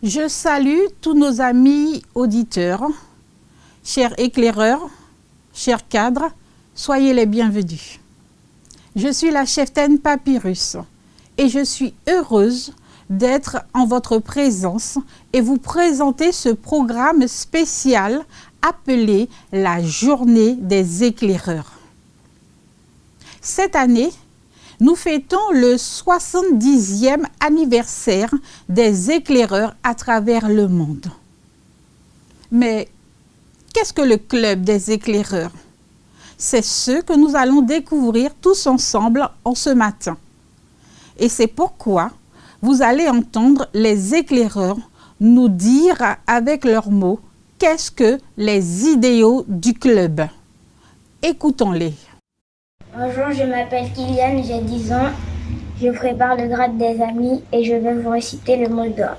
Je salue tous nos amis auditeurs, chers éclaireurs, chers cadres, soyez les bienvenus. Je suis la cheftaine Papyrus et je suis heureuse d'être en votre présence et vous présenter ce programme spécial appelé la Journée des éclaireurs. Cette année, nous fêtons le 70e anniversaire des éclaireurs à travers le monde. Mais qu'est-ce que le club des éclaireurs? C'est ce que nous allons découvrir tous ensemble en ce matin. Et c'est pourquoi vous allez entendre les éclaireurs nous dire avec leurs mots qu'est-ce que les idéaux du club. Écoutons-les. Bonjour, je m'appelle Kylian, j'ai 10 ans. Je prépare le grade des amis et je vais vous réciter le mot d'ordre.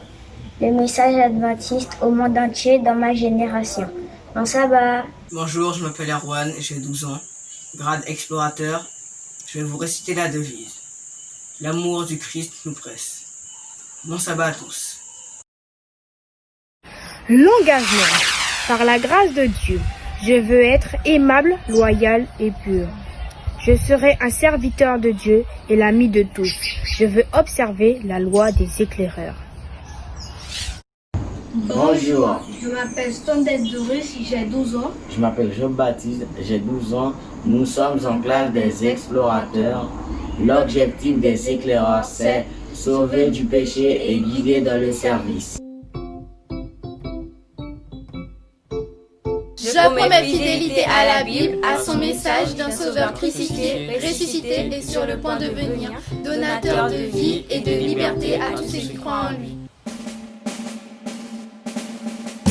Le message adventiste au monde entier dans ma génération. Bon sabbat. Bonjour, je m'appelle Erwan, j'ai 12 ans. Grade explorateur, je vais vous réciter la devise. L'amour du Christ nous presse. Bon sabbat à tous. L'engagement. Par la grâce de Dieu, je veux être aimable, loyal et pur. Je serai un serviteur de Dieu et l'ami de tous. Je veux observer la loi des éclaireurs. Bonjour. Je m'appelle Stondes Doris, j'ai 12 ans. Je m'appelle Jean-Baptiste, j'ai 12 ans. Nous sommes en classe des explorateurs. L'objectif des éclaireurs, c'est sauver du péché et guider dans le service. Je promets fidélité à la Bible, à son message d'un sauveur crucifié, ressuscité et sur le point de venir, donateur de vie et de liberté à tous ceux qui croient en lui.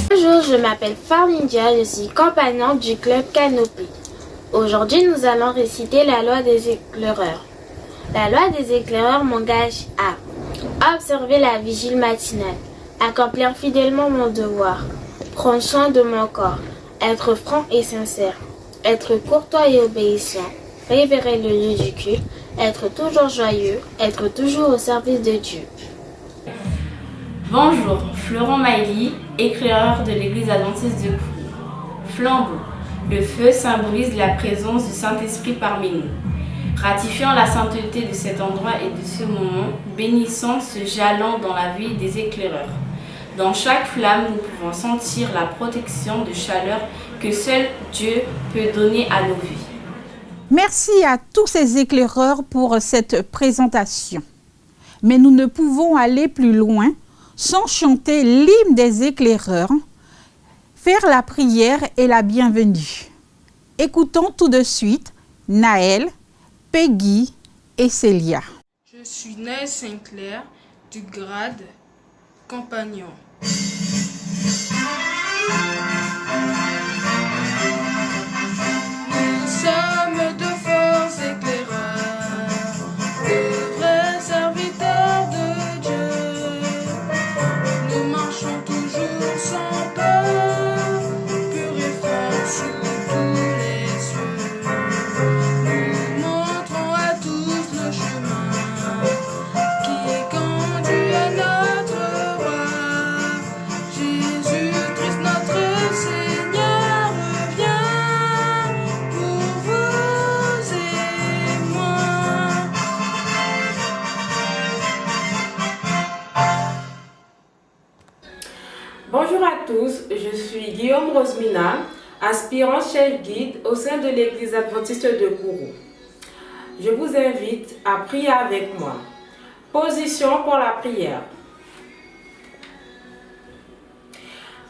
Bonjour, je m'appelle Farlindia, je suis compagnon du club Canopée. Aujourd'hui, nous allons réciter la loi des éclaireurs. La loi des éclaireurs m'engage à observer la vigile matinale, accomplir fidèlement mon devoir, prendre soin de mon corps, être franc et sincère, être courtois et obéissant, révérer le lieu du culte, être toujours joyeux, être toujours au service de Dieu. Bonjour, Florent Mailly, éclaireur de l'église adventiste de Kourou. Flambeau. Le feu symbolise la présence du Saint-Esprit parmi nous. Ratifiant la sainteté de cet endroit et de ce moment, bénissant ce jalon dans la vie des éclaireurs. Dans chaque flamme, nous pouvons sentir la protection de chaleur que seul Dieu peut donner à nos vies. Merci à tous ces éclaireurs pour cette présentation. Mais nous ne pouvons aller plus loin sans chanter l'hymne des éclaireurs, faire la prière et la bienvenue. Écoutons tout de suite Naël, Peggy et Célia. Je suis Naël Sinclair du grade compagnon. Nous sommes de forts éclaireurs, de vrais serviteurs de Dieu. Nous marchons toujours sans peur, purs et francs sous tous les cieux. Nous montrons à tous le chemin qui conduit à notre roi. Jésus-Christ notre Seigneur revient pour vous et moi. Bonjour à tous, je suis Guillaume Rosmina, aspirant chef guide au sein de l'église adventiste de Kourou. Je vous invite à prier avec moi. Position pour la prière.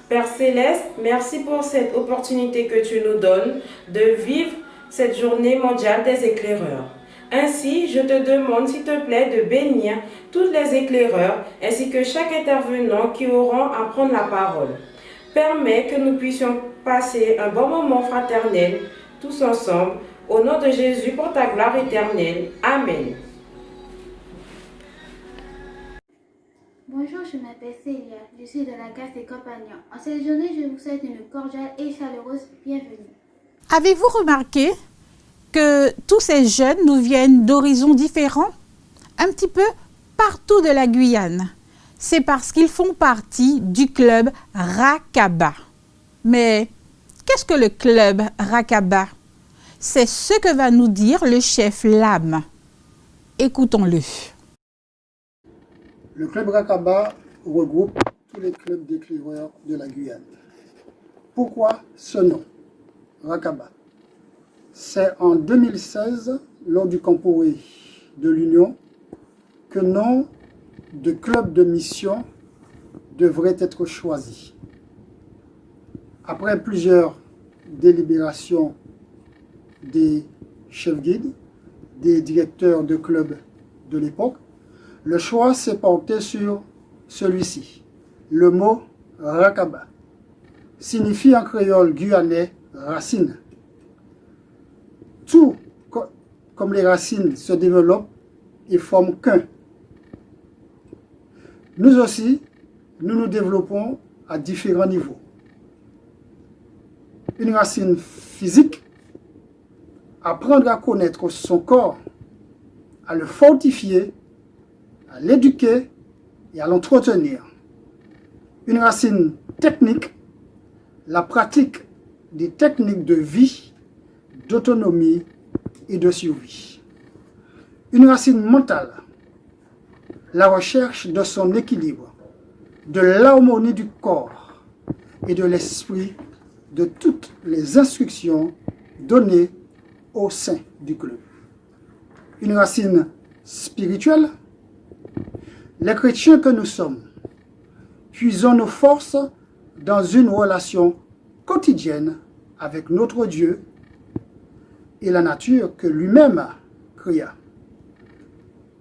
Père Céleste, merci pour cette opportunité que tu nous donnes de vivre cette journée mondiale des éclaireurs. Ainsi, je te demande, s'il te plaît, de bénir tous les éclaireurs ainsi que chaque intervenant qui auront à prendre la parole. Permets que nous puissions passer un bon moment fraternel, tous ensemble, au nom de Jésus pour ta gloire éternelle. Amen. Bonjour, je m'appelle Célia, je suis de la classe des compagnons. En cette journée, je vous souhaite une cordiale et chaleureuse bienvenue. Avez-vous remarqué que tous ces jeunes nous viennent d'horizons différents, un petit peu partout de la Guyane? c'est parce qu'ils font partie du club Rakaba. Mais qu'est-ce que le club Rakaba? C'est ce que va nous dire le chef Lam. Écoutons-le. Le club Rakaba regroupe tous les clubs d'éclaireurs de la Guyane. Pourquoi ce nom, Rakaba? C'est en 2016, lors du Camporé de l'Union, que nom de club de mission devrait être choisi. Après plusieurs délibérations des chefs guides, des directeurs de clubs de l'époque, le choix s'est porté sur celui-ci. Le mot Rakaba signifie en créole guyanais racine. Tout comme les racines se développent et forment qu'un. Nous aussi, nous nous développons à différents niveaux. Une racine physique, apprendre à connaître son corps, à le fortifier, à l'éduquer et à l'entretenir. Une racine technique, la pratique des techniques de vie, d'autonomie et de survie. Une racine mentale, la recherche de son équilibre, de l'harmonie du corps et de l'esprit, de toutes les instructions données au sein du club. Une racine spirituelle, les chrétiens que nous sommes, puisons nos forces dans une relation quotidienne avec notre Dieu et la nature que lui-même créa.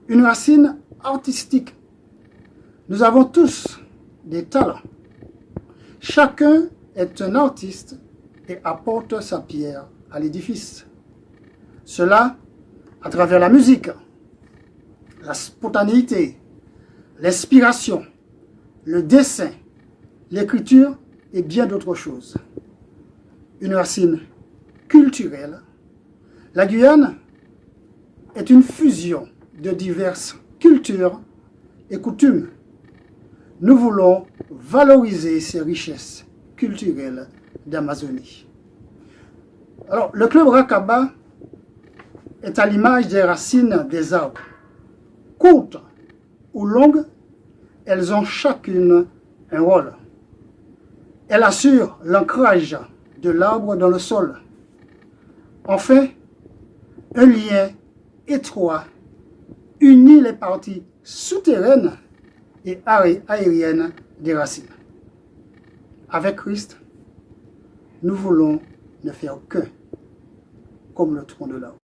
Une racine artistique. Nous avons tous des talents. Chacun est un artiste et apporte sa pierre à l'édifice. Cela à travers la musique, la spontanéité, l'inspiration, le dessin, l'écriture et bien d'autres choses. Une racine culturelle. La Guyane est une fusion de diverses cultures et coutumes. Nous voulons valoriser ces richesses culturelles d'Amazonie. Alors, le club Rakaba est à l'image des racines des arbres. Courtes ou longues, elles ont chacune un rôle. Elles assurent l'ancrage de l'arbre dans le sol. Enfin, un lien étroit unit les parties souterraines et aériennes des racines. Avec Christ, nous voulons ne faire qu'un, comme le tronc de l'arbre.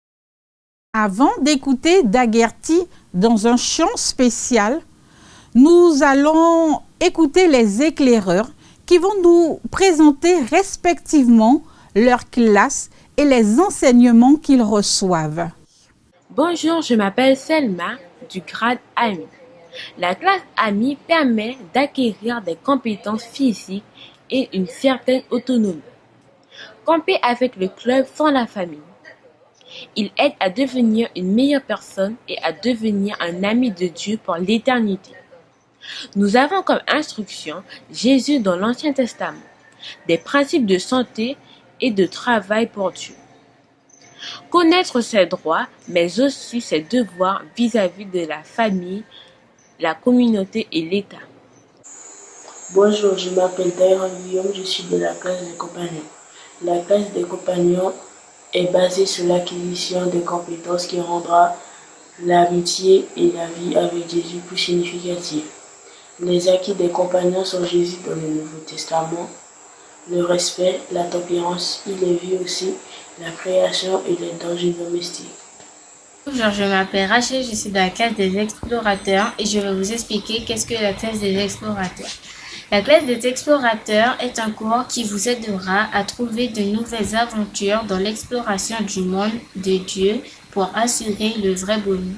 Avant d'écouter Daguerty dans un chant spécial, nous allons écouter les éclaireurs qui vont nous présenter respectivement leur classe et les enseignements qu'ils reçoivent. Bonjour, je m'appelle Selma du grade AMI. La classe AMI permet d'acquérir des compétences physiques et une certaine autonomie. Camper avec le club sans la famille. Il aide à devenir une meilleure personne et à devenir un ami de Dieu pour l'éternité. Nous avons comme instruction Jésus dans l'Ancien Testament, des principes de santé et de travail pour Dieu. Connaître ses droits, mais aussi ses devoirs vis-à-vis de la famille, la communauté et l'État. Bonjour, je m'appelle Tyron Guillaume, je suis de la classe des compagnons. La classe des compagnons est basée sur l'acquisition des compétences qui rendra l'amitié et la vie avec Jésus plus significatives. Les acquis des compagnons sont Jésus dans le Nouveau Testament, le respect, la tempérance, il est vu aussi la création et les dangers domestiques. Bonjour, je m'appelle Rachel, je suis de la classe des explorateurs et je vais vous expliquer qu'est-ce que la classe des explorateurs. La classe des explorateurs est un cours qui vous aidera à trouver de nouvelles aventures dans l'exploration du monde de Dieu pour assurer le vrai bonheur.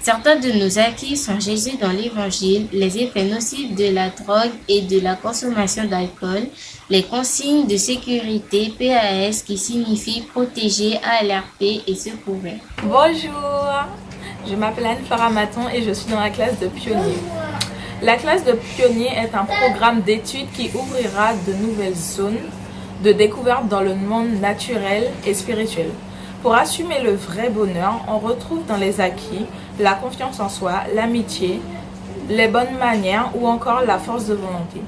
Certains de nos acquis sont Jésus dans l'Évangile, les effets nocifs de la drogue et de la consommation d'alcool, les consignes de sécurité PAS qui signifie protéger, alerter et secourir. Bonjour, je m'appelle Anne Faramaton et je suis dans la classe de pionniers. La classe de pionniers est un programme d'études qui ouvrira de nouvelles zones de découverte dans le monde naturel et spirituel. Pour assumer le vrai bonheur, on retrouve dans les acquis la confiance en soi, l'amitié, les bonnes manières ou encore la force de volonté.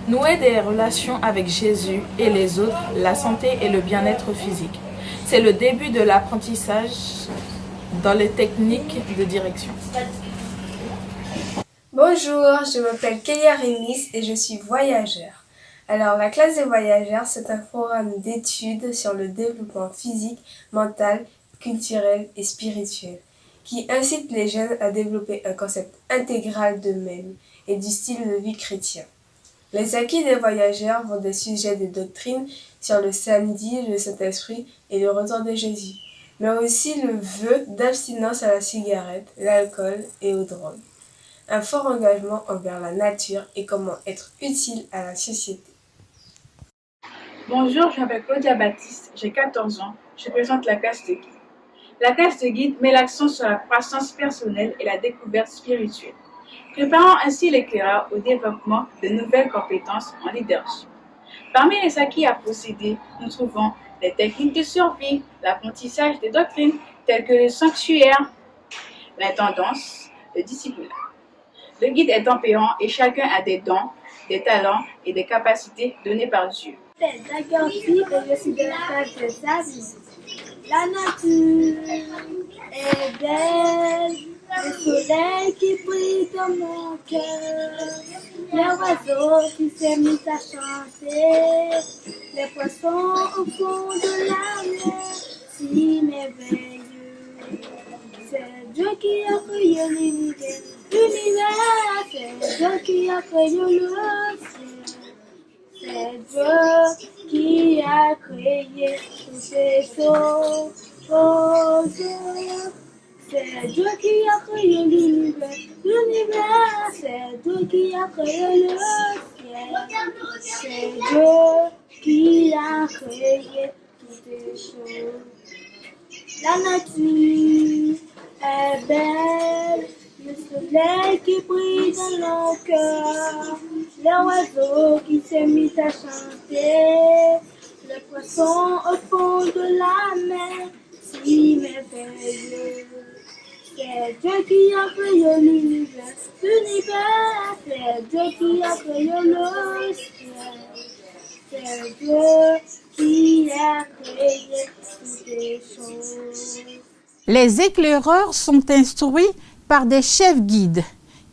Nouer des relations avec Jésus et les autres, la santé et le bien-être physique. C'est le début de l'apprentissage dans les techniques de direction. Bonjour, je m'appelle Kélia Rémis et je suis voyageur. Alors, la classe des voyageurs, c'est un programme d'études sur le développement physique, mental, culturel et spirituel, qui incite les jeunes à développer un concept intégral d'eux-mêmes et du style de vie chrétien. Les acquis des voyageurs vont des sujets de doctrine sur le samedi, le Saint-Esprit et le retour de Jésus, mais aussi le vœu d'abstinence à la cigarette, l'alcool et aux drogues. Un fort engagement envers la nature et comment être utile à la société. Bonjour, je m'appelle Claudia Baptiste, j'ai 14 ans, je présente la classe de guide. La classe de guide met l'accent sur la croissance personnelle et la découverte spirituelle, préparant ainsi l'éclaireur au développement de nouvelles compétences en leadership. Parmi les acquis à posséder, nous trouvons les techniques de survie, l'apprentissage des doctrines telles que le sanctuaire, l'intendance, le disciplinaire. Le guide est tempérant et chacun a des dons, des talents et des capacités données par Dieu. D'accord, je suis de la classe de Zazie. La nature est belle, le soleil qui brille dans mon cœur, les oiseaux qui s'est mis à chanter, les poissons au fond de la mer, si merveilleux. C'est Dieu qui a créé l'univers, c'est Dieu qui a créé le ciel. C'est Dieu qui a créé toutes ces choses. C'est Dieu qui a créé l'univers, c'est Dieu qui a créé le ciel. C'est Dieu qui a créé toutes ces choses. La nature est belle, le soleil qui brille dans nos cœurs, les oiseaux qui s'est mis à chanter, les poissons au fond de la mer, si merveilleux. C'est Dieu qui a créé l'univers, c'est Dieu qui a créé le ciel. C'est Dieu qui a créé toutes les choses. Les éclaireurs sont instruits par des chefs guides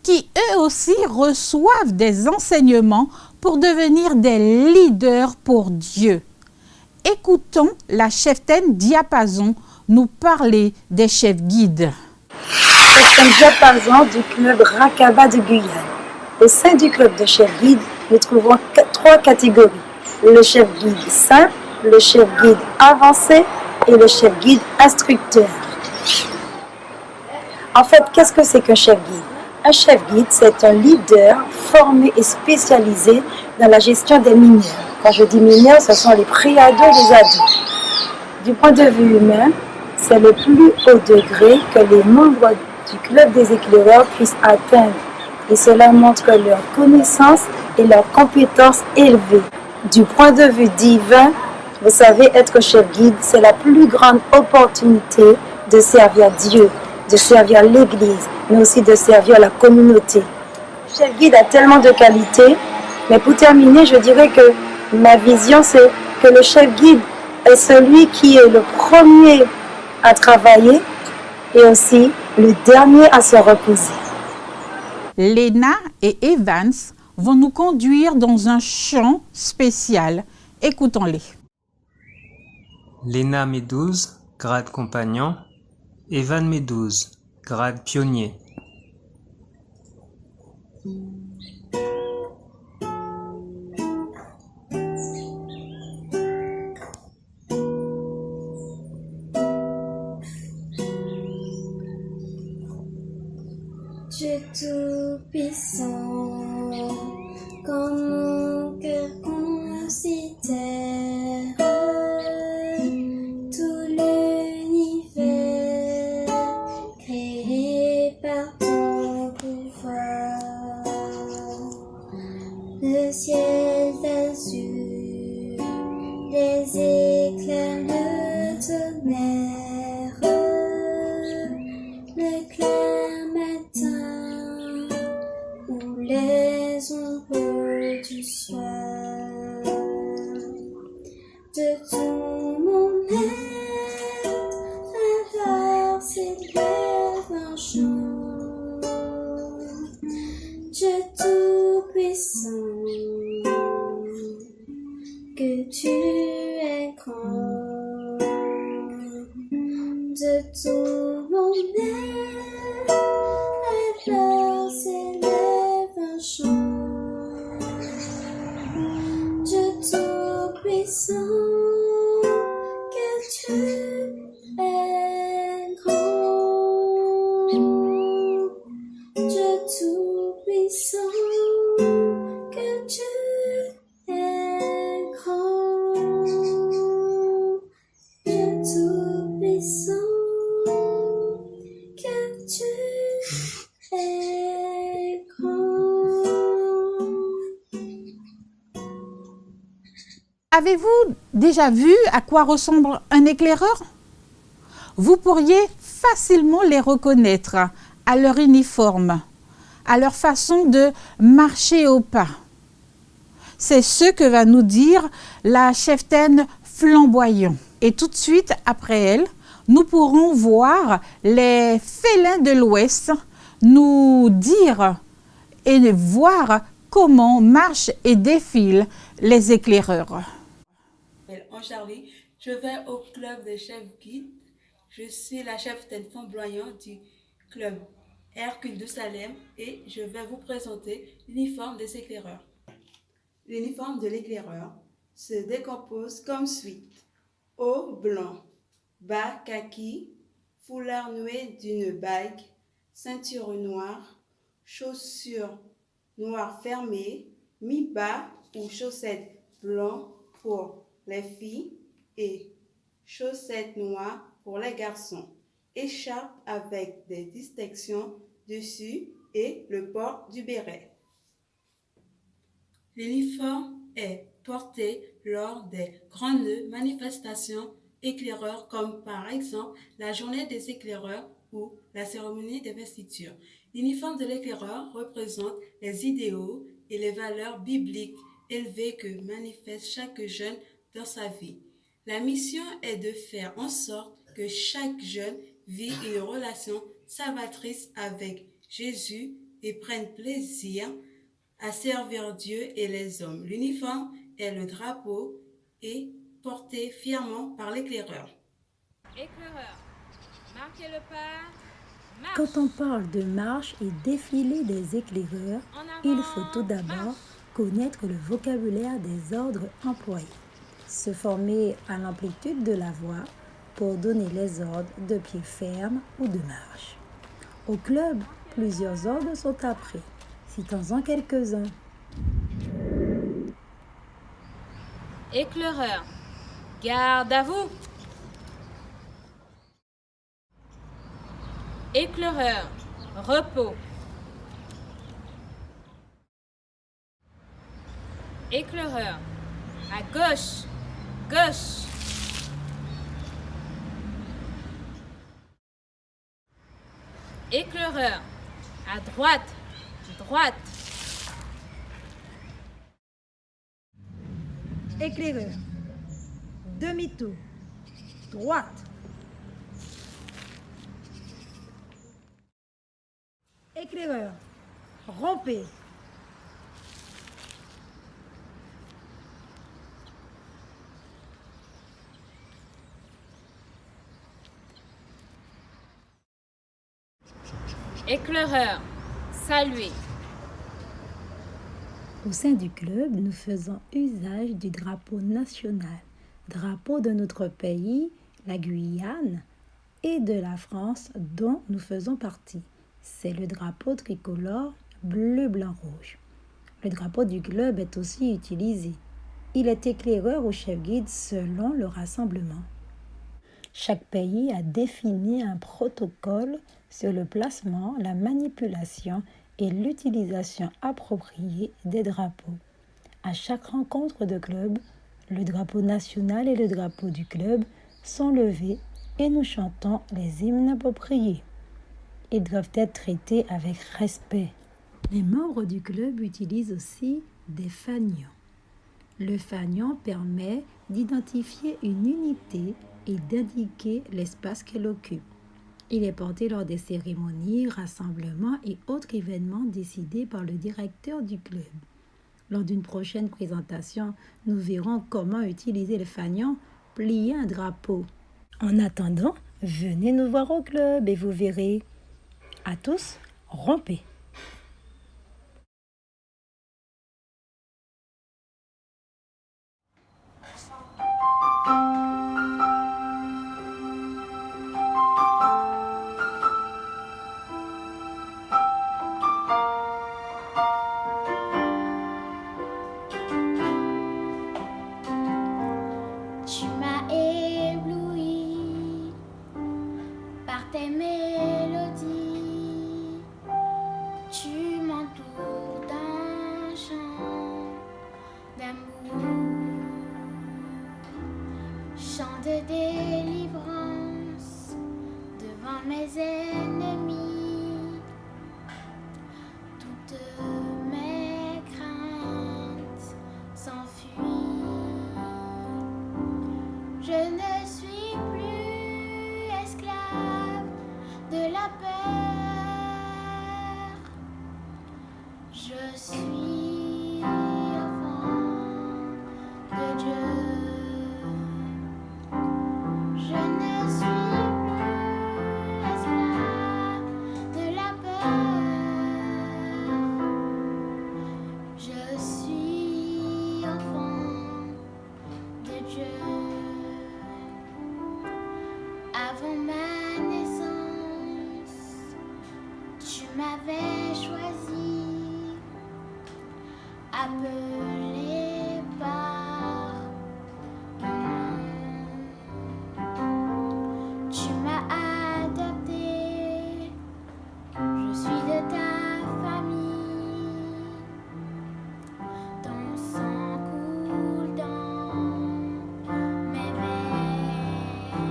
qui eux aussi reçoivent des enseignements pour devenir des leaders pour Dieu. Écoutons la cheftaine Diapason nous parler des chefs guides. Cheftaine Diapason du club Rakaba de Guyane. Au sein du club de chefs guides, nous trouvons trois catégories. Le chef guide simple, le chef guide avancé et le chef guide instructeur. En fait, qu'est-ce que c'est qu'un chef guide? Un chef guide, c'est un leader formé et spécialisé dans la gestion des mineurs. Quand je dis mineurs, ce sont les pré-ados et les ados. Du point de vue humain, c'est le plus haut degré que les membres du club des éclaireurs puissent atteindre. Et cela montre leur connaissance et leur compétence élevées. Du point de vue divin, vous savez, être chef guide, c'est la plus grande opportunité de servir Dieu, de servir l'Église, mais aussi de servir la communauté. Le chef guide a tellement de qualités, mais pour terminer, je dirais que ma vision, c'est que le chef guide est celui qui est le premier à travailler et aussi le dernier à se reposer. Léna et Evans vont nous conduire dans un chant spécial. Écoutons-les. Léna Médouze, grade compagnon. Evan Médouze, grade pionnier. Dieu tout-puissant, quand mon cœur considère tout l'univers créé par ton pouvoir, ciel d'azur, les éclairs, le tonnerre, le clair matin ou les ombres du soir. De tout mon être, alors s'élève un chant. Dieu tout-puissant, que tu es grand. De tout mon être, alors s'élève un chant. Dieu tout-puissant, que tu es grand. Dieu tout-puissant, que tu es grand. Dieu tout-puissant, que tu es grand. Avez-vous déjà vu à quoi ressemble un éclaireur? Vous pourriez facilement les reconnaître à leur uniforme, à leur façon de marcher au pas. C'est ce que va nous dire la cheftaine Flamboyant. Et tout de suite après elle, nous pourrons voir les félins de l'Ouest nous dire et voir comment marchent et défilent les éclaireurs. Charlie, je vais au club des chefs guides. Je suis la cheftaine Flamboyant du club Hercule de Salem et je vais vous présenter l'uniforme des éclaireurs. L'uniforme de l'éclaireur se décompose comme suit. Haut blanc, bas kaki, foulard noué d'une bague, ceinture noire, chaussures noires fermées, mi-bas ou chaussettes blancs pour les filles et chaussettes noires pour les garçons, écharpe avec des distinctions dessus et le port du béret. L'uniforme est porté lors des grandes manifestations éclaireurs comme par exemple la journée des éclaireurs ou la cérémonie d'investiture. L'uniforme de l'éclaireur représente les idéaux et les valeurs bibliques élevées que manifeste chaque jeune dans sa vie. La mission est de faire en sorte que chaque jeune vive une relation salvatrice avec Jésus et prenne plaisir à servir Dieu et les hommes. L'uniforme est le drapeau et porté fièrement par l'éclaireur. Éclaireur, marquez le pas. Marche. Quand on parle de marche et défilé des éclaireurs, il faut tout d'abord connaître le vocabulaire des ordres employés. Se former à l'amplitude de la voix pour donner les ordres de pied ferme ou de marche. Au club, plusieurs ordres sont appris. Citons-en quelques-uns. Éclaireur, garde à vous. Éclaireur, repos. Éclaireur, à gauche, gauche. Éclaireur, à droite, droite. Éclaireur, demi-tour, droite. Éclaireur, rompez. Éclaireur, saluez. Au sein du club, nous faisons usage du drapeau national, drapeau de notre pays, la Guyane, et de la France dont nous faisons partie. C'est le drapeau tricolore bleu, blanc, rouge. Le drapeau du club est aussi utilisé. Il est éclaireur ou chef guide selon le rassemblement. Chaque pays a défini un protocole sur le placement, la manipulation et l'utilisation appropriée des drapeaux. À chaque rencontre de club, le drapeau national et le drapeau du club sont levés et nous chantons les hymnes appropriés. Ils doivent être traités avec respect. Les membres du club utilisent aussi des fanions. Le fanion permet d'identifier une unité et d'indiquer l'espace qu'elle occupe. Il est porté lors des cérémonies, rassemblements et autres événements décidés par le directeur du club. Lors d'une prochaine présentation, nous verrons comment utiliser le fanion, plier un drapeau. En attendant, venez nous voir au club et vous verrez. À tous, rompez! Tu m'as ébloui par tes mélodies, tu m'entoures d'un chant d'amour, chant de délivrance devant mes ennemis. Toutes mes craintes s'enfuient. Je ne suis plus esclave de la peur. Je suis enfant de Dieu. Je ne suis plus esclave de la peur. Je suis enfant de Dieu. Avant ma naissance, tu m'avais choisi, appelé par mon nom. Tu m'as adopté, je suis de ta famille. Ton sang coule dans mes veines.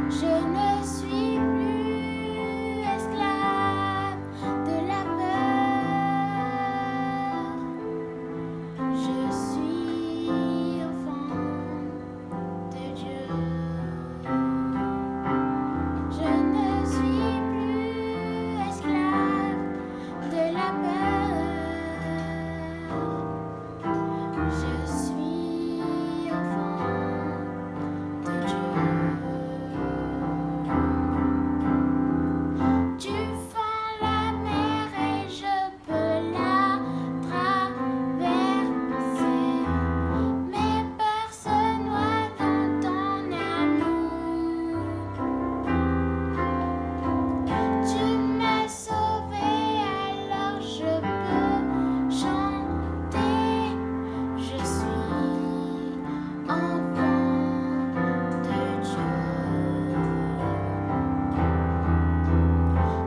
Je ne suis plus esclave de la peur. Je suis enfant de Dieu. Je ne suis plus esclave de la peur. Je suis enfant de Dieu. Tu fends la mer et je peux la traverser. Mes peurs se noient dans ton amour. Tu m'as sauvé, alors je peux chanter. Je suis enfant de Dieu.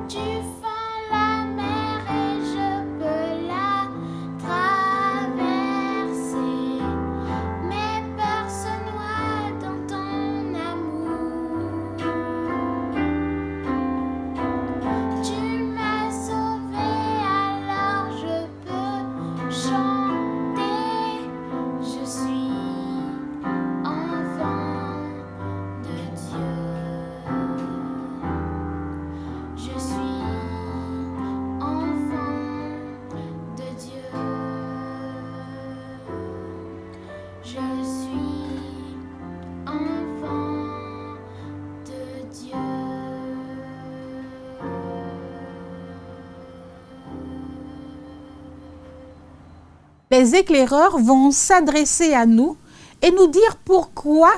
Tu fends la mer et je peux la traverser. Mes peurs se noient dans ton amour. Tu m'as sauvé, alors je peux chanter. Je suis enfant de Dieu. Je suis enfant de Dieu. Je suis enfant de Dieu. Les éclaireurs vont s'adresser à nous et nous dire pourquoi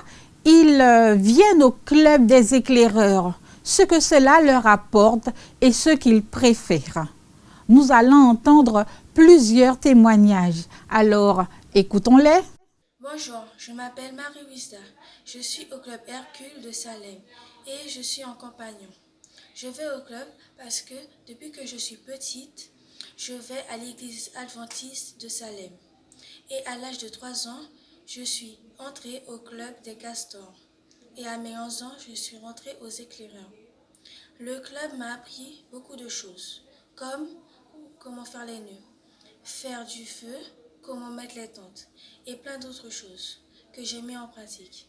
ils viennent au club des éclaireurs, ce que cela leur apporte et ce qu'ils préfèrent. Nous allons entendre plusieurs témoignages. Alors, écoutons-les. Bonjour, je m'appelle Marie-Wista. Je suis au club Hercule de Salem et je suis en compagnon. Je vais au club parce que depuis que je suis petite, je vais à l'église adventiste de Salem. Et à l'âge de 3 ans, je suis entrée au club des castors. Et à mes 11 ans, je suis rentrée aux éclaireurs. Le club m'a appris beaucoup de choses, comme comment faire les nœuds, faire du feu, comment mettre les tentes et plein d'autres choses que j'ai mis en pratique.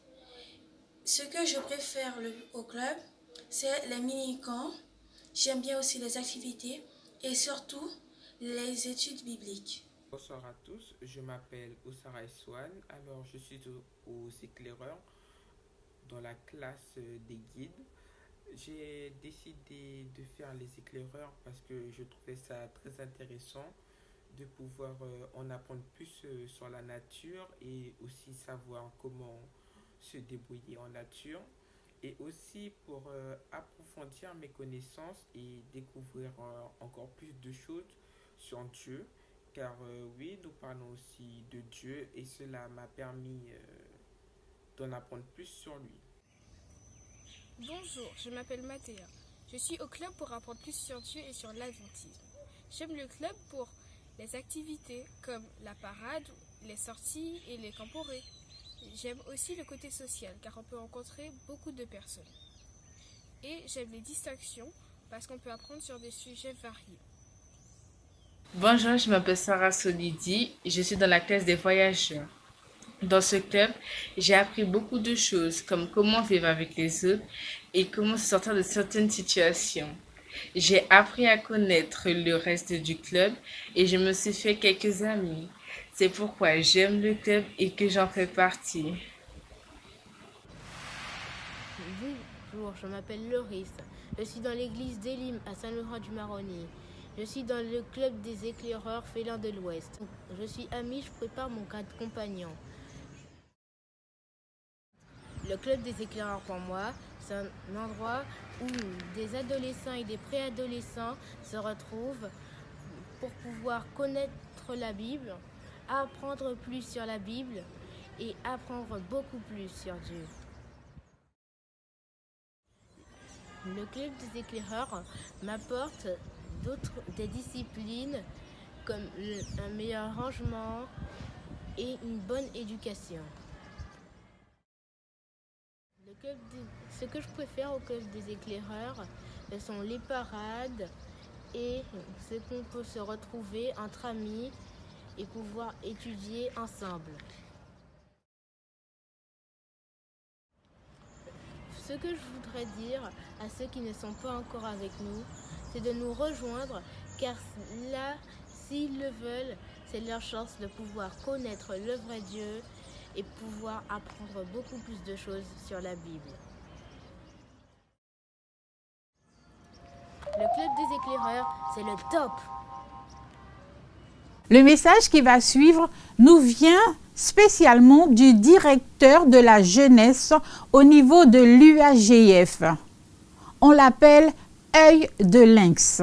Ce que je préfère au club, c'est les mini-camps. J'aime bien aussi les activités et surtout les études bibliques. Bonsoir à tous, je m'appelle Oussara Swan. Alors je suis aux éclaireurs dans la classe des guides. J'ai décidé de faire les éclaireurs parce que je trouvais ça très intéressant de pouvoir en apprendre plus sur la nature et aussi savoir comment se débrouiller en nature et aussi pour approfondir mes connaissances et découvrir encore plus de choses sur Dieu car oui, nous parlons aussi de Dieu et cela m'a permis d'en apprendre plus sur lui. Bonjour, je m'appelle Mathéa. Je suis au club pour apprendre plus sur Dieu et sur l'adventisme. J'aime le club pour les activités comme la parade, les sorties et les camporées. J'aime aussi le côté social car on peut rencontrer beaucoup de personnes. Et j'aime les distinctions parce qu'on peut apprendre sur des sujets variés. Bonjour, je m'appelle Sarah Solidi et je suis dans la classe des voyageurs. Dans ce club, j'ai appris beaucoup de choses comme comment vivre avec les autres et comment se sortir de certaines situations. J'ai appris à connaître le reste du club et je me suis fait quelques amis. C'est pourquoi j'aime le club et que j'en fais partie. Bonjour, je m'appelle Loris. Je suis dans l'église d'Elim à Saint-Laurent-du-Maroni. Je suis dans le club des éclaireurs félins de l'Ouest. Je suis amie, je prépare mon cadre compagnon. Le club des éclaireurs pour moi, c'est un endroit où des adolescents et des préadolescents se retrouvent pour pouvoir connaître la Bible, apprendre plus sur la Bible et apprendre beaucoup plus sur Dieu. Le club des éclaireurs m'apporte des disciplines comme un meilleur rangement et une bonne éducation. Ce que je préfère au club des éclaireurs, ce sont les parades et ce qu'on peut se retrouver entre amis et pouvoir étudier ensemble. Ce que je voudrais dire à ceux qui ne sont pas encore avec nous, c'est de nous rejoindre car là, s'ils le veulent, c'est leur chance de pouvoir connaître le vrai Dieu et pouvoir apprendre beaucoup plus de choses sur la Bible. Le club des éclaireurs, c'est le top. Le message qui va suivre nous vient spécialement du directeur de la jeunesse au niveau de l'UAGF. On l'appelle œil de lynx,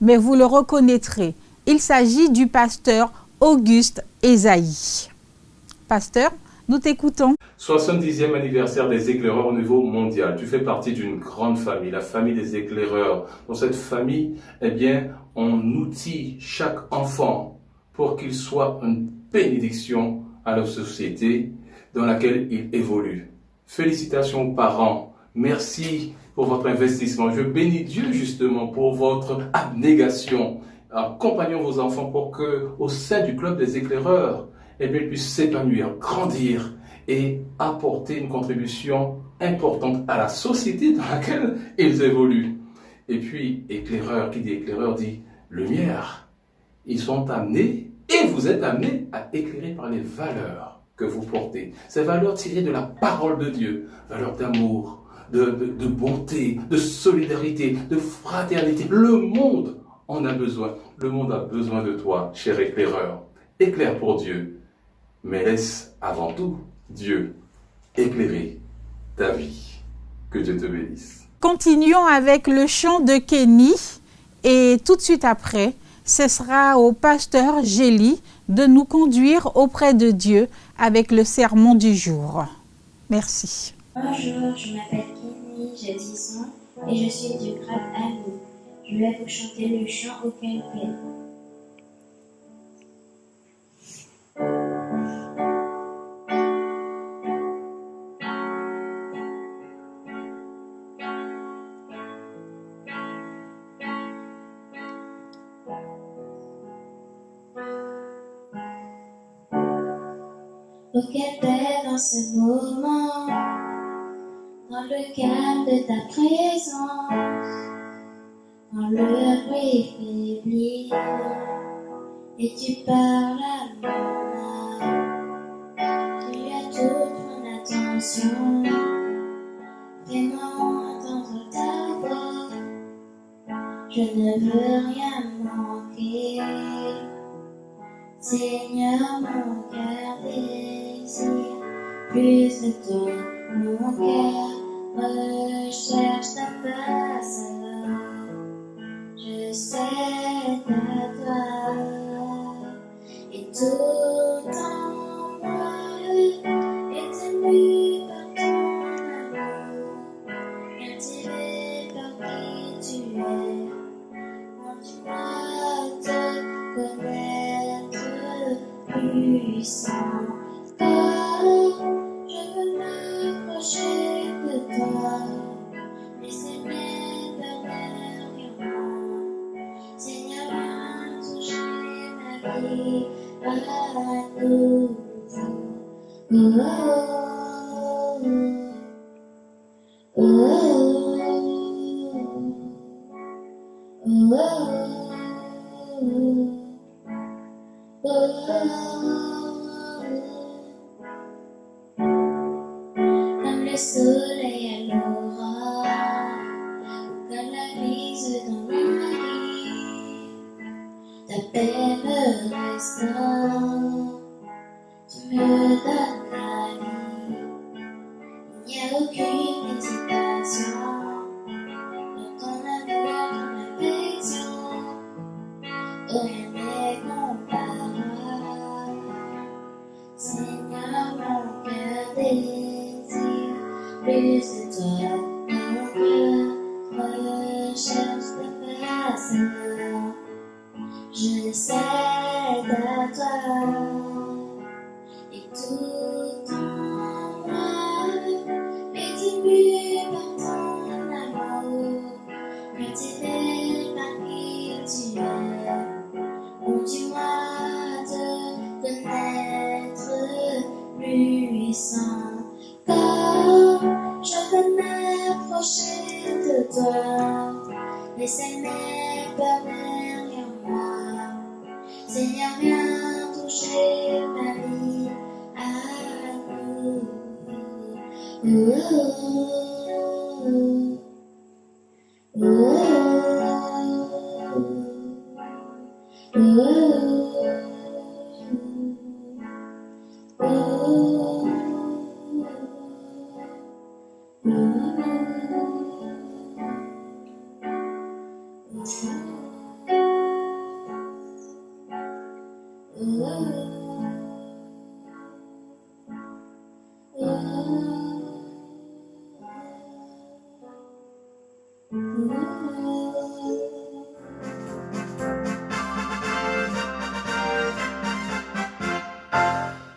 mais vous le reconnaîtrez. Il s'agit du pasteur Auguste Esaïe. Pasteur, nous t'écoutons. 70e anniversaire des éclaireurs au niveau mondial. Tu fais partie d'une grande famille, la famille des éclaireurs. Dans cette famille, eh bien, on outille chaque enfant pour qu'il soit une bénédiction à la société dans laquelle il évolue. Félicitations aux parents. Merci pour votre investissement. Je bénis Dieu justement pour votre abnégation. Accompagnons vos enfants pour que, au sein du club des éclaireurs, eh bien, ils puissent s'épanouir, grandir et apporter une contribution importante à la société dans laquelle ils évoluent. Et puis, éclaireur, qui dit éclaireur dit lumière. Ils sont amenés, et vous êtes amenés à éclairer par les valeurs que vous portez. Ces valeurs tirées de la parole de Dieu, valeurs d'amour, de bonté, de solidarité, de fraternité. Le monde en a besoin. Le monde a besoin de toi, cher éclaireur. Éclaire pour Dieu. Mais laisse avant tout Dieu éclairer ta vie. Que Dieu te bénisse. Continuons avec le chant de Kenny et tout de suite après, ce sera au pasteur Gély de nous conduire auprès de Dieu avec le sermon du jour. Merci. Bonjour, je m'appelle Kenny, j'ai 10 ans et je suis du grade Ami. Je vais vous chanter le chant Aucun peine. Oh, quelle paix dans ce moment, dans le calme de ta présence, dans le bruit faibli, et tu parles à mon âme. Tu as toute mon attention, fais-moi entendre ta voix. Je ne veux rien manquer, Seigneur, mon cœur désire plus de toi, mon cœur recherche ta face, je sais à toi, et tout en moi est ému par ton amour, attiré par qui tu es. Montre-moi te connaître puissant, car je veux m'approcher de toi, laisser mes peurs derrière moi. Seigneur, viens toucher ma vie à nouveau. Oh, oh, oh, comme le soleil à l'aurore, comme la brise dans ma vie, ta paix me restaure, tu me donnes la vie, il n'y a aucune hésitation. Oh, rien n'est comparable. Seigneur, mon cœur désire plus de toi. Mon cœur recherche ta face. Je cède à toi. Et tout en moi est ému par ton amour. Attiré par qui tu es. Conduis-moi te connaître puissant, car je veux m'approcher de toi, laisser mes peurs derrière moi. Seigneur, viens toucher ma vie à nouveau. Oh, oh,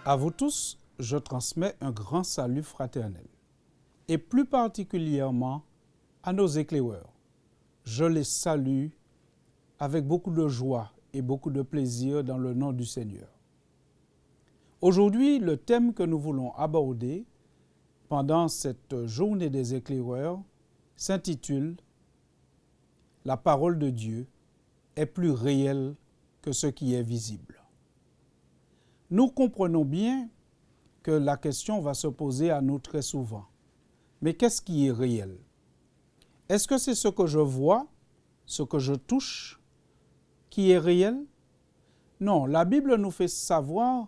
À vous tous, je transmets un grand salut fraternel, et plus particulièrement à nos éclaireurs. Je les salue avec beaucoup de joie et beaucoup de plaisir dans le nom du Seigneur. Aujourd'hui, le thème que nous voulons aborder pendant cette journée des éclaireurs s'intitule « La parole de Dieu est plus réelle que ce qui est visible ». Nous comprenons bien que la question va se poser à nous très souvent. Mais qu'est-ce qui est réel? Est-ce que c'est ce que je vois, ce que je touche, qui est réel? Non, la Bible nous fait savoir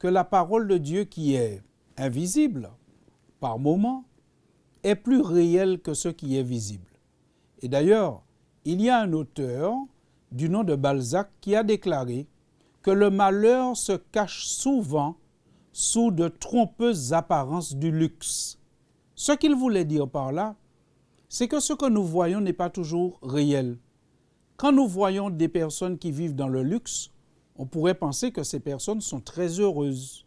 que la parole de Dieu qui est invisible, par moments, est plus réelle que ce qui est visible. Et d'ailleurs, il y a un auteur du nom de Balzac qui a déclaré que le malheur se cache souvent sous de trompeuses apparences du luxe. Ce qu'il voulait dire par là, c'est que ce que nous voyons n'est pas toujours réel. Quand nous voyons des personnes qui vivent dans le luxe, on pourrait penser que ces personnes sont très heureuses.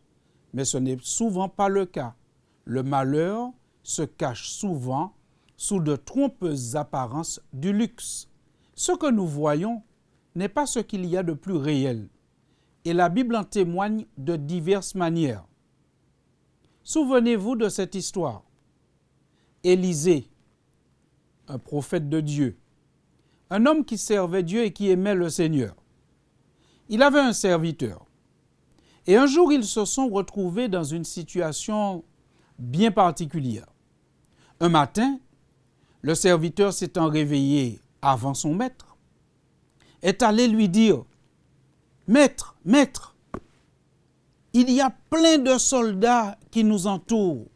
Mais ce n'est souvent pas le cas. Le malheur se cache souvent sous de trompeuses apparences du luxe. Ce que nous voyons n'est pas ce qu'il y a de plus réel. Et la Bible en témoigne de diverses manières. Souvenez-vous de cette histoire. Élisée, un prophète de Dieu, un homme qui servait Dieu et qui aimait le Seigneur. Il avait un serviteur. Et un jour, ils se sont retrouvés dans une situation bien particulière. Un matin, le serviteur s'étant réveillé avant son maître, est allé lui dire « Maître, maître, il y a plein de soldats qui nous entourent,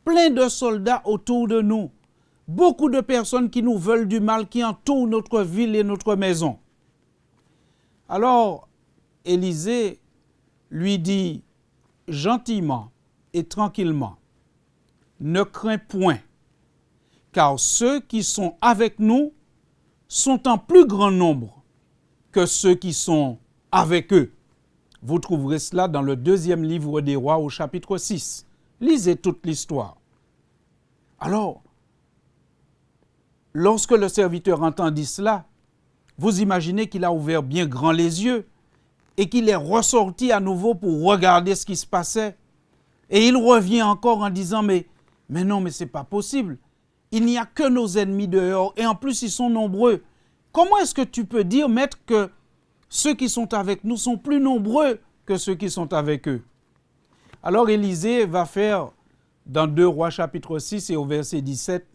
plein de soldats autour de nous, beaucoup de personnes qui nous veulent du mal, qui entourent notre ville et notre maison. » Alors, Élisée lui dit gentiment et tranquillement, « Ne crains point, car ceux qui sont avec nous sont en plus grand nombre que ceux qui sont avec eux. » Vous trouverez cela dans le 2e livre des Rois au chapitre 6. Lisez toute l'histoire. Alors, lorsque le serviteur entendit cela, vous imaginez qu'il a ouvert bien grand les yeux et qu'il est ressorti à nouveau pour regarder ce qui se passait. Et il revient encore en disant, mais non, mais ce n'est pas possible. Il n'y a que nos ennemis dehors et en plus ils sont nombreux. Comment est-ce que tu peux dire, maître, que ceux qui sont avec nous sont plus nombreux que ceux qui sont avec eux? Alors Élisée va faire, dans 2 Rois chapitre 6 et au verset 17,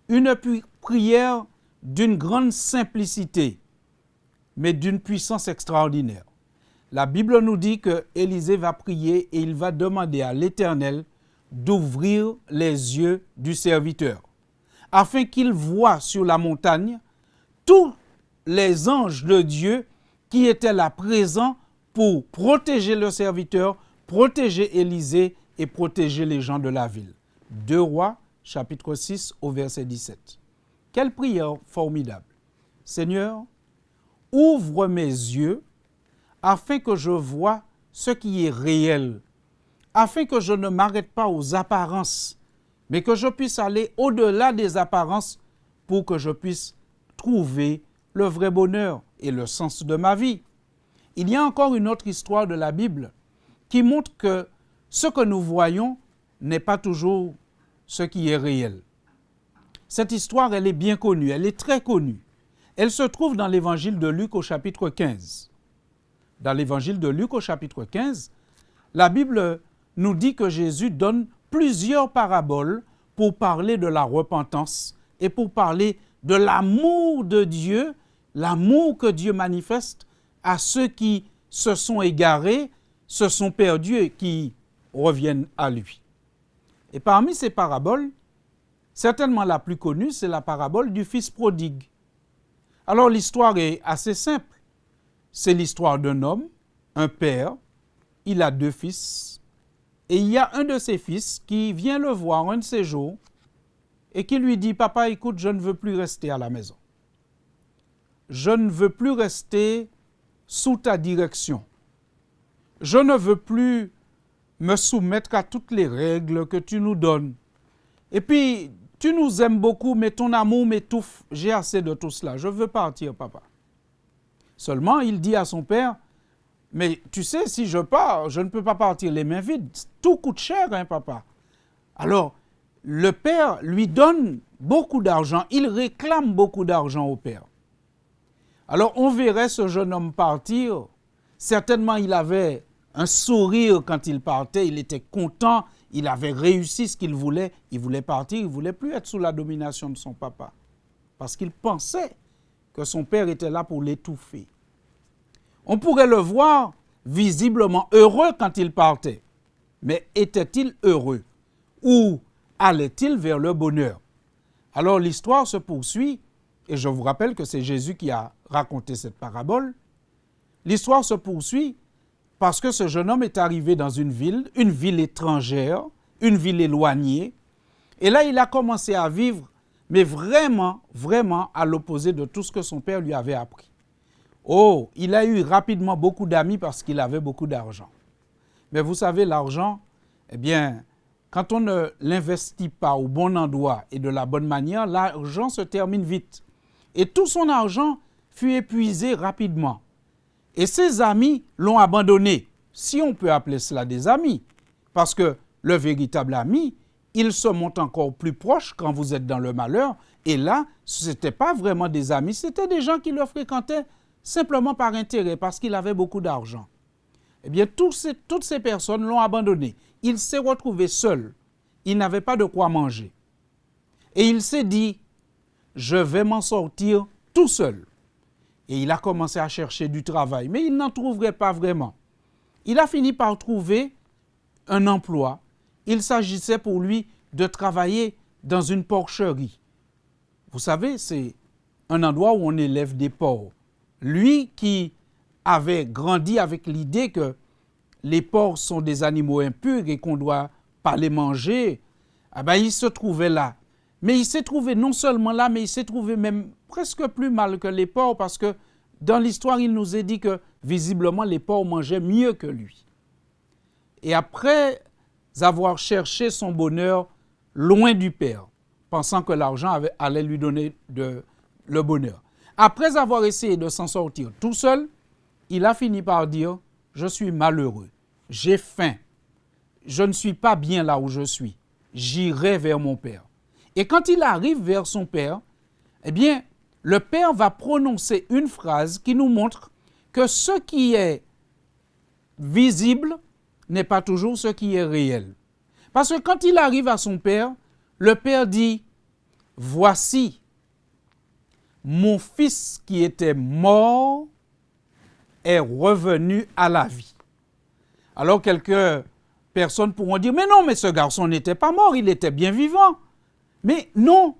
une prière d'une grande simplicité, mais d'une puissance extraordinaire. La Bible nous dit que Élisée va prier et il va demander à l'Éternel d'ouvrir les yeux du serviteur, afin qu'il voie sur la montagne tous les anges de Dieu qui étaient là présents pour protéger le serviteur, protéger Élisée et protéger les gens de la ville. 2 Rois, chapitre 6, au verset 17. Quelle prière formidable! Seigneur, ouvre mes yeux afin que je voie ce qui est réel, afin que je ne m'arrête pas aux apparences, mais que je puisse aller au-delà des apparences pour que je puisse trouver le vrai bonheur et le sens de ma vie. Il y a encore une autre histoire de la Bible qui montre que ce que nous voyons n'est pas toujours ce qui est réel. Cette histoire, elle est bien connue, elle est très connue. Elle se trouve dans l'évangile de Luc au chapitre 15. Dans l'évangile de Luc au chapitre 15, la Bible nous dit que Jésus donne plusieurs paraboles pour parler de la repentance et pour parler de l'amour de Dieu, l'amour que Dieu manifeste à ceux qui se sont égarés, se sont perdus et qui reviennent à lui. Et parmi ces paraboles, certainement la plus connue, c'est la parabole du fils prodigue. Alors l'histoire est assez simple. C'est l'histoire d'un homme, un père, il a 2 fils, et il y a un de ses fils qui vient le voir un de ces jours et qui lui dit, « Papa, écoute, je ne veux plus rester à la maison. Je ne veux plus rester sous ta direction. Je ne veux plus me soumettre à toutes les règles que tu nous donnes. Et puis, tu nous aimes beaucoup, mais ton amour m'étouffe. J'ai assez de tout cela. Je veux partir, papa. » Seulement, il dit à son père, « Mais tu sais, si je pars, je ne peux pas partir les mains vides. Tout coûte cher, hein, papa. » Alors, le père lui donne beaucoup d'argent. Il réclame beaucoup d'argent au père. Alors, on verrait ce jeune homme partir. Certainement, il avait un sourire quand il partait. Il était content. Il avait réussi ce qu'il voulait. Il voulait partir. Il ne voulait plus être sous la domination de son papa. Parce qu'il pensait que son père était là pour l'étouffer. On pourrait le voir visiblement heureux quand il partait. Mais était-il heureux? Ou allait-il vers le bonheur? Alors l'histoire se poursuit, et je vous rappelle que c'est Jésus qui a raconté cette parabole. L'histoire se poursuit parce que ce jeune homme est arrivé dans une ville étrangère, une ville éloignée, et là il a commencé à vivre, mais vraiment, vraiment à l'opposé de tout ce que son père lui avait appris. Oh, il a eu rapidement beaucoup d'amis parce qu'il avait beaucoup d'argent. Mais vous savez, l'argent, eh bien, quand on ne l'investit pas au bon endroit et de la bonne manière, l'argent se termine vite. Et tout son argent fut épuisé rapidement. Et ses amis l'ont abandonné, si on peut appeler cela des amis, parce que le véritable ami, il se montre encore plus proche quand vous êtes dans le malheur. Et là, ce n'était pas vraiment des amis, c'était des gens qui le fréquentaient simplement par intérêt, parce qu'il avait beaucoup d'argent. Eh bien, toutes ces personnes l'ont abandonné. Il s'est retrouvé seul. Il n'avait pas de quoi manger. Et il s'est dit, je vais m'en sortir tout seul. Et il a commencé à chercher du travail, mais il n'en trouverait pas vraiment. Il a fini par trouver un emploi. Il s'agissait pour lui de travailler dans une porcherie. Vous savez, c'est un endroit où on élève des porcs. Lui qui avait grandi avec l'idée que les porcs sont des animaux impurs et qu'on ne doit pas les manger, eh bien, il se trouvait là. Mais il s'est trouvé non seulement là, mais il s'est trouvé même presque plus mal que les porcs, parce que dans l'histoire, il nous est dit que visiblement les porcs mangeaient mieux que lui. Et après avoir cherché son bonheur loin du Père, pensant que l'argent allait lui donner le bonheur, après avoir essayé de s'en sortir tout seul, il a fini par dire, je suis malheureux, j'ai faim, je ne suis pas bien là où je suis, j'irai vers mon Père. Et quand il arrive vers son Père, eh bien, le Père va prononcer une phrase qui nous montre que ce qui est visible n'est pas toujours ce qui est réel. Parce que quand il arrive à son Père, le Père dit, voici, mon fils qui était mort est revenu à la vie. Alors quelques personnes pourront dire, mais non, mais ce garçon n'était pas mort, il était bien vivant. Mais non,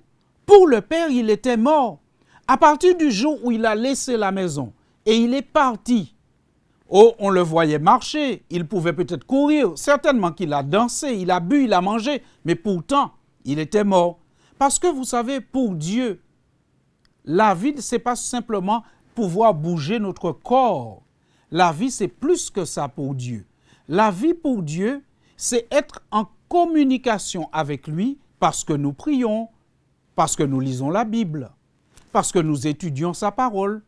pour le Père, il était mort. À partir du jour où il a laissé la maison et il est parti, oh, on le voyait marcher, il pouvait peut-être courir, certainement qu'il a dansé, il a bu, il a mangé, mais pourtant, il était mort. Parce que vous savez, pour Dieu, la vie, ce n'est pas simplement pouvoir bouger notre corps. La vie, c'est plus que ça pour Dieu. La vie pour Dieu, c'est être en communication avec lui parce que nous prions, parce que nous lisons la Bible, parce que nous étudions sa parole,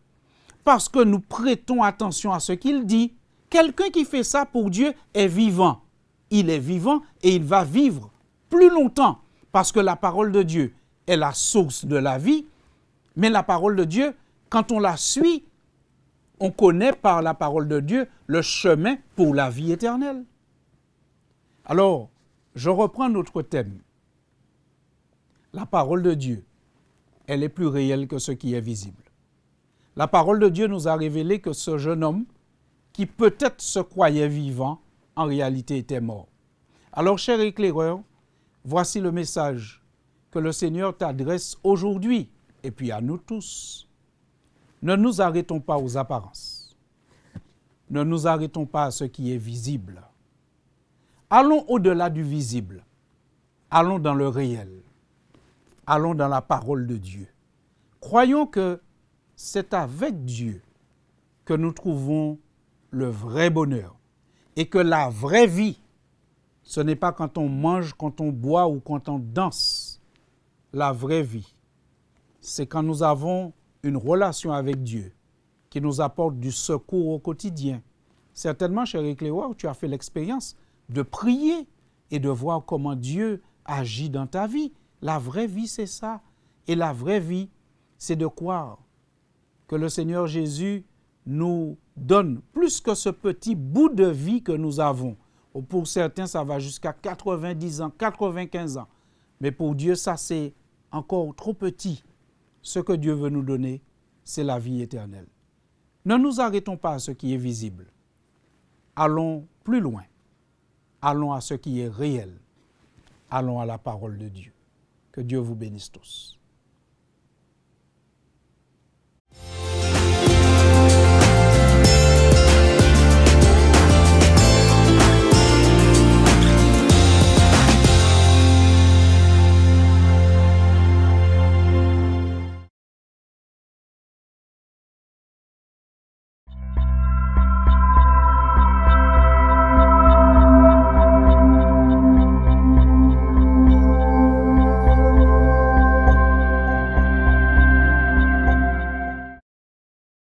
parce que nous prêtons attention à ce qu'il dit. Quelqu'un qui fait ça pour Dieu est vivant. Il est vivant et il va vivre plus longtemps parce que la parole de Dieu est la source de la vie. Mais la parole de Dieu, quand on la suit, on connaît par la parole de Dieu le chemin pour la vie éternelle. Alors, je reprends notre thème. La parole de Dieu, elle est plus réelle que ce qui est visible. La parole de Dieu nous a révélé que ce jeune homme, qui peut-être se croyait vivant, en réalité était mort. Alors, cher éclaireur, voici le message que le Seigneur t'adresse aujourd'hui, et puis à nous tous. Ne nous arrêtons pas aux apparences. Ne nous arrêtons pas à ce qui est visible. Allons au-delà du visible. Allons dans le réel. Allons dans la parole de Dieu. Croyons que c'est avec Dieu que nous trouvons le vrai bonheur et que la vraie vie, ce n'est pas quand on mange, quand on boit ou quand on danse. La vraie vie, c'est quand nous avons une relation avec Dieu qui nous apporte du secours au quotidien. Certainement, cher éclaireur, tu as fait l'expérience de prier et de voir comment Dieu agit dans ta vie. La vraie vie, c'est ça. Et la vraie vie, c'est de croire que le Seigneur Jésus nous donne plus que ce petit bout de vie que nous avons. Pour certains, ça va jusqu'à 90 ans, 95 ans. Mais pour Dieu, ça, c'est encore trop petit. Ce que Dieu veut nous donner, c'est la vie éternelle. Ne nous arrêtons pas à ce qui est visible. Allons plus loin. Allons à ce qui est réel. Allons à la parole de Dieu. Que Dieu vous bénisse tous.